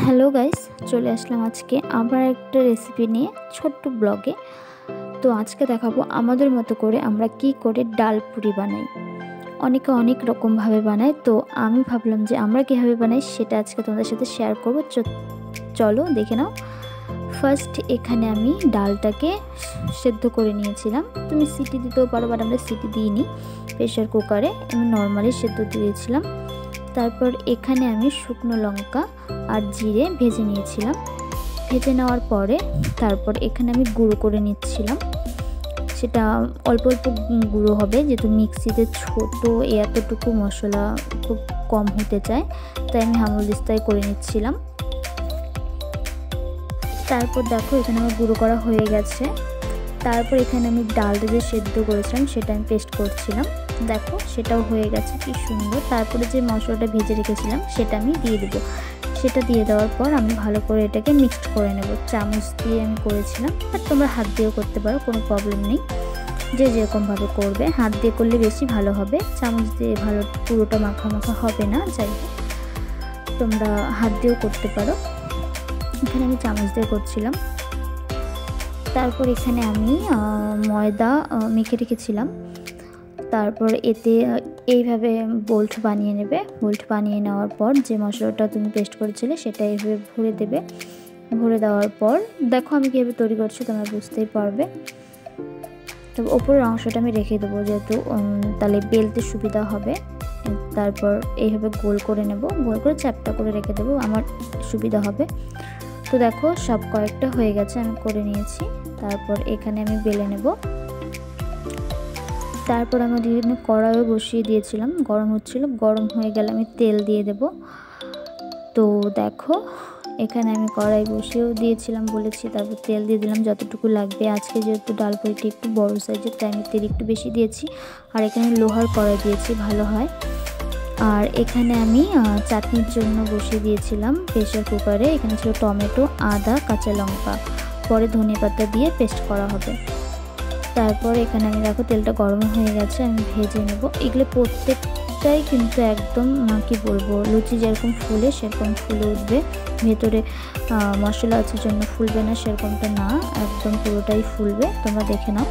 Hello guys, চলে আসলাম আজকে আবার একটা রেসিপি নিয়ে ছোট্ট ব্লগে। তো আজকে দেখাবো আমাদের মতো করে আমরা কি করে ডাল পুরি বানাই। অনেকে অনেক রকমভাবে বানায়, তো আমি ভাবলাম যে আমরা কীভাবে বানাই সেটা আজকে তোমাদের সাথে শেয়ার করবো। চলো দেখে নাও। ফার্স্ট এখানে আমি ডালটাকে সেদ্ধ করে নিয়েছিলাম। তুমি সিটি দিতেও পারো, বাট আমরা সিটি দিইনি, প্রেশার কুকারে আমি নর্মালি সেদ্ধ দিয়েছিলাম। তারপর এখানে আমি শুকনো লঙ্কা আর জিরে ভেজে নিয়েছিলাম। ভেজে নেওয়ার পরে তারপর এখানে আমি গুঁড়ো করে নিচ্ছিলাম। সেটা অল্প অল্প গুঁড়ো হবে, যেহেতু মিক্সিতে ছোটো এতটুকু মশলা খুব কম হতে চায়, তাই আমি হামলদিস্তায় করে নিচ্ছিলাম। তারপর দেখো এখানে আমার গুঁড়ো করা হয়ে গেছে। তারপর এখানে আমি ডালটা যে সেদ্ধ করেছিলাম সেটা আমি পেস্ট করছিলাম। দেখো সেটাও হয়ে গেছে, কি সুন্দর। তারপরে যে মশলাটা ভেজে রেখেছিলাম সেটা আমি দিয়ে দেবো। সেটা দিয়ে দেওয়ার পর আমি ভালো করে এটাকে মিক্সড করে নেব। চামচ দিয়ে আমি করেছিলাম, আর তোমরা হাত দিয়েও করতে পারো, কোনো প্রবলেম নেই। যে যেরকমভাবে করবে, হাত দিয়ে করলে বেশি ভালো হবে, চামচ দিয়ে ভালো পুরোটা মাখা মাখা হবে না। যাই হোক, তোমরা হাত দিয়েও করতে পারো। এখানে আমি চামচ দিয়ে করছিলাম। তারপর এখানে আমি ময়দা মেখে রেখেছিলাম। তারপর এতে এইভাবে বোল্ট বানিয়ে নেবে। বোল্ট বানিয়ে নেওয়ার পর যে মশলাটা তুমি পেস্ট করেছিলে সেটা এইভাবে ভরে দেবে। ভরে দেওয়ার পর দেখো আমি কীভাবে তৈরি করছি, তোমরা বুঝতেই পারবে। তবে ওপরের অংশটা আমি রেখে দেবো, যেহেতু তাহলে বেলতে সুবিধা হবে। তারপর এইভাবে গোল করে নেব, গোল করে চ্যাপটা করে রেখে দেবো, আমার সুবিধা হবে। তো দেখো সব কয়েকটা হয়ে গেছে, আমি করে নিয়েছি। তারপর এখানে আমি বেলে নেব। তারপর আমি এখানে কড়াইও বসিয়ে দিয়েছিলাম, গরম হচ্ছিল। গরম হয়ে গেলে আমি তেল দিয়ে দেব। তো দেখো এখানে আমি কড়াই বসিয়েও দিয়েছিলাম বলেছি, তারপর তেল দিয়ে দিলাম যতটুকু লাগবে। আজকে যেহেতু ডাল পুরিটি একটু বড় সাইজের, তাই আমি তেল একটু বেশি দিয়েছি। আর এখানে লোহার কড়াই দিয়েছি, ভালো হয়। আর এখানে আমি চাটনির জন্য বসিয়ে দিয়েছিলাম প্রেশার কুকারে। এখানে ছিল টমেটো, আদা, কাঁচা লঙ্কা, পরে ধনেপাতা দিয়ে পেস্ট করা হবে। তারপর এখানে আমি দেখো তেলটা গরম হয়ে গেছে, আমি ভেজে নেব। এগুলো প্রত্যেকটাই কিন্তু একদম কি বলবো, লুচি যেরকম ফুলে সেরকম ফুলে উঠবে। ভেতরে মশলা আছে জন্য ফুলবে না, সেরকমটা না, একদম পুরোটাই ফুলবে। তোমরা দেখে নাও,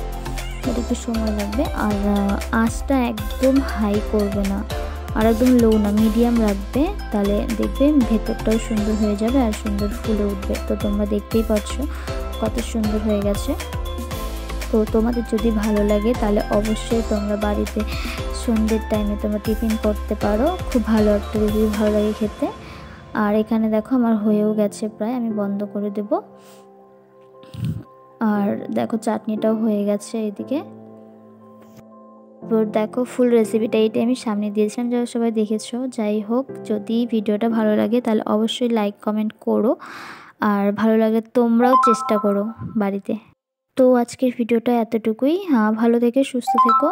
এটা একটু সময় লাগবে। আর আঁচটা একদম হাই করবে না, আর একদম লো না, মিডিয়াম রাখবে, তাহলে দেখবে ভেতরটাও সুন্দর হয়ে যাবে আর সুন্দর ফুলে উঠবে। তো তোমরা দেখতেই পাচ্ছ কত সুন্দর হয়ে গেছে। তো তোমাদের যদি ভালো লাগে তাহলে অবশ্যই তোমরা বাড়িতে সন্ধ্যের টাইমে তোমরা টিফিন করতে পারো, খুব ভালো একটা রেসিপি, ভালো লাগে খেতে। আর এখানে দেখো আমার হয়েও গেছে প্রায়, আমি বন্ধ করে দেব। আর দেখো চাটনিটাও হয়ে গেছে এদিকে। তারপর দেখো ফুল রেসিপিটা এইটাই আমি সামনে দিয়েছিলাম, যারা সবাই দেখেছো। যাই হোক, যদি ভিডিওটা ভালো লাগে তাহলে অবশ্যই লাইক কমেন্ট করো, আর ভালো লাগে তোমরাও চেষ্টা করো বাড়িতে। তো আজকের ভিডিওটা এতটুকুই। ভালো থেকে সুস্থ থেকো।